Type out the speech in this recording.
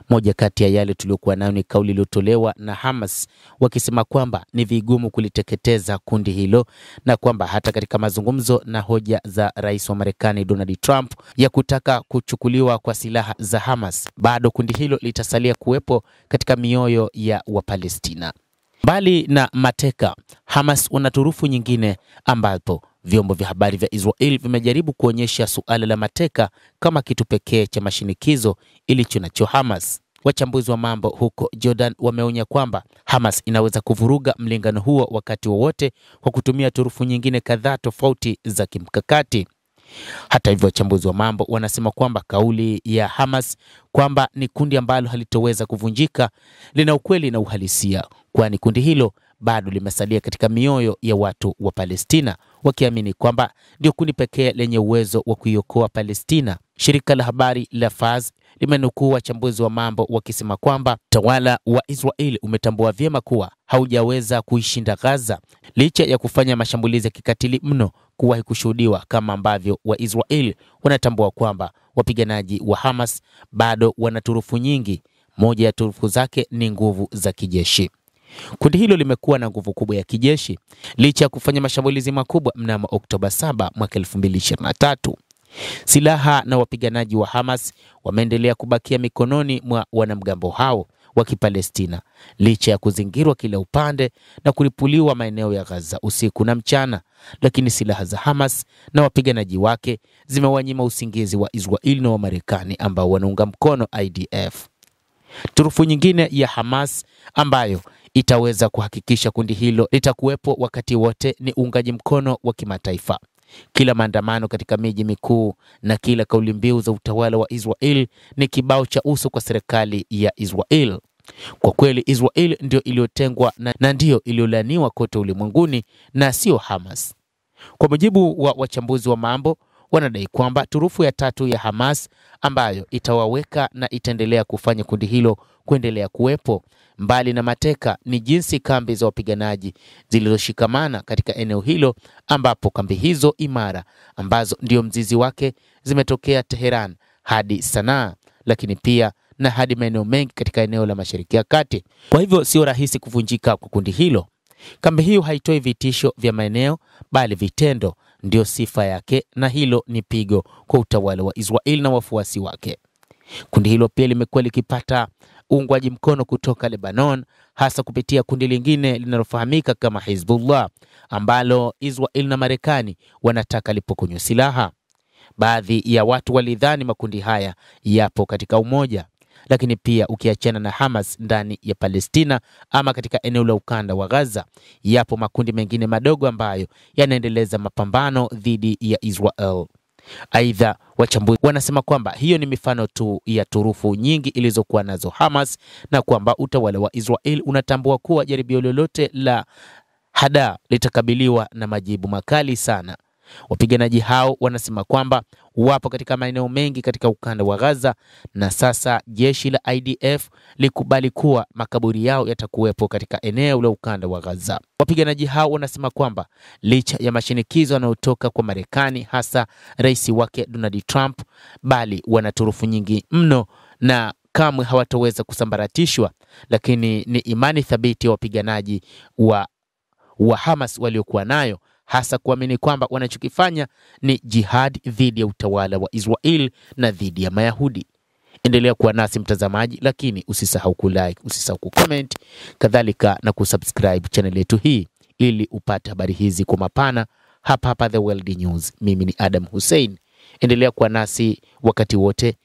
Moja kati ya yale tuliokuwa nayo ni kauli iliyotolewa na Hamas wakisema kwamba ni vigumu kuliteketeza kundi hilo na kwamba hata katika mazungumzo na hoja za rais wa Marekani Donald Trump ya kutaka kuchukuliwa kwa silaha za Hamas, bado kundi hilo litasalia kuwepo katika mioyo ya Wapalestina. Mbali na mateka, Hamas wana turufu nyingine ambapo vyombo vya habari vya Israel vimejaribu kuonyesha suala la mateka kama kitu pekee cha mashinikizo ilicho nacho Hamas. Wachambuzi wa mambo huko Jordan wameonya kwamba Hamas inaweza kuvuruga mlingano huo wakati wowote kwa kutumia turufu nyingine kadhaa tofauti za kimkakati. Hata hivyo, wachambuzi wa mambo wanasema kwamba kauli ya Hamas kwamba ni kundi ambalo halitoweza kuvunjika lina ukweli na uhalisia, kwani kundi hilo bado limesalia katika mioyo ya watu wa Palestina, wakiamini kwamba ndio kundi pekee lenye uwezo wa kuiokoa Palestina. Shirika la habari la Fars limenukuu wachambuzi wa mambo wakisema kwamba utawala wa Israel umetambua vyema kuwa haujaweza kuishinda Gaza licha ya kufanya mashambulizi ya kikatili mno kuwahi kushuhudiwa, kama ambavyo wa Israel wanatambua kwamba wapiganaji wa Hamas bado wana turufu nyingi. Moja ya turufu zake ni nguvu za kijeshi. Kundi hilo limekuwa na nguvu kubwa ya kijeshi licha ya kufanya mashambulizi makubwa mnamo Oktoba 7 mwaka 2023. Silaha na wapiganaji wa Hamas wameendelea kubakia mikononi mwa wanamgambo hao wa Kipalestina licha ya kuzingirwa kila upande na kulipuliwa maeneo ya Gaza usiku na mchana, lakini silaha za Hamas na wapiganaji wake zimewanyima usingizi wa Israel na wa Marekani ambao wanaunga mkono IDF. Turufu nyingine ya Hamas ambayo itaweza kuhakikisha kundi hilo litakuwepo wakati wote ni uungaji mkono wa kimataifa. Kila maandamano katika miji mikuu na kila kauli mbiu za utawala wa Israel ni kibao cha uso kwa serikali ya Israel. Kwa kweli Israel ndio iliyotengwa na ndio iliyolaniwa kote ulimwenguni na sio Hamas. Kwa mujibu wa wachambuzi wa mambo, wanadai kwamba turufu ya tatu ya Hamas ambayo itawaweka na itaendelea kufanya kundi hilo kuendelea kuwepo mbali na mateka ni jinsi kambi za wapiganaji zilizoshikamana katika eneo hilo, ambapo kambi hizo imara ambazo ndio mzizi wake zimetokea Teheran hadi Sanaa, lakini pia na hadi maeneo mengi katika eneo la Mashariki ya Kati. Kwa hivyo sio rahisi kuvunjika kwa kundi hilo. Kambi hiyo haitoi vitisho vya maeneo bali vitendo ndio sifa yake, na hilo ni pigo kwa utawala wa Israel na wafuasi wake. Kundi hilo pia limekuwa likipata uungwaji mkono kutoka Lebanon, hasa kupitia kundi lingine linalofahamika kama Hezbollah ambalo Israel na Marekani wanataka lipokonywe silaha. Baadhi ya watu walidhani makundi haya yapo katika umoja, lakini pia ukiachana na Hamas ndani ya Palestina ama katika eneo la ukanda wa Gaza, yapo makundi mengine madogo ambayo yanaendeleza mapambano dhidi ya Israel. Aidha, wachambuzi wanasema kwamba hiyo ni mifano tu ya turufu nyingi ilizokuwa nazo Hamas na kwamba utawala wa Israel unatambua kuwa jaribio lolote la hadaa litakabiliwa na majibu makali sana. Wapiganaji hao wanasema kwamba wapo katika maeneo mengi katika ukanda wa Gaza na sasa jeshi la IDF likubali kuwa makaburi yao yatakuwepo katika eneo la ukanda wa Gaza. Wapiganaji hao wanasema kwamba licha ya mashinikizo yanayotoka kwa Marekani, hasa rais wake Donald Trump, bali wana turufu nyingi mno na kamwe hawataweza kusambaratishwa, lakini ni imani thabiti ya wapiganaji wa Hamas waliokuwa nayo, hasa kuamini kwamba wanachokifanya ni jihad dhidi ya utawala wa Israel na dhidi ya Mayahudi. Endelea kuwa nasi mtazamaji, lakini usisahau kulike, usisahau kucomment, kadhalika na kusubscribe channel yetu hii ili upate habari hizi kwa mapana hapa The World News. Mimi ni Adam Hussein. Endelea kuwa nasi wakati wote.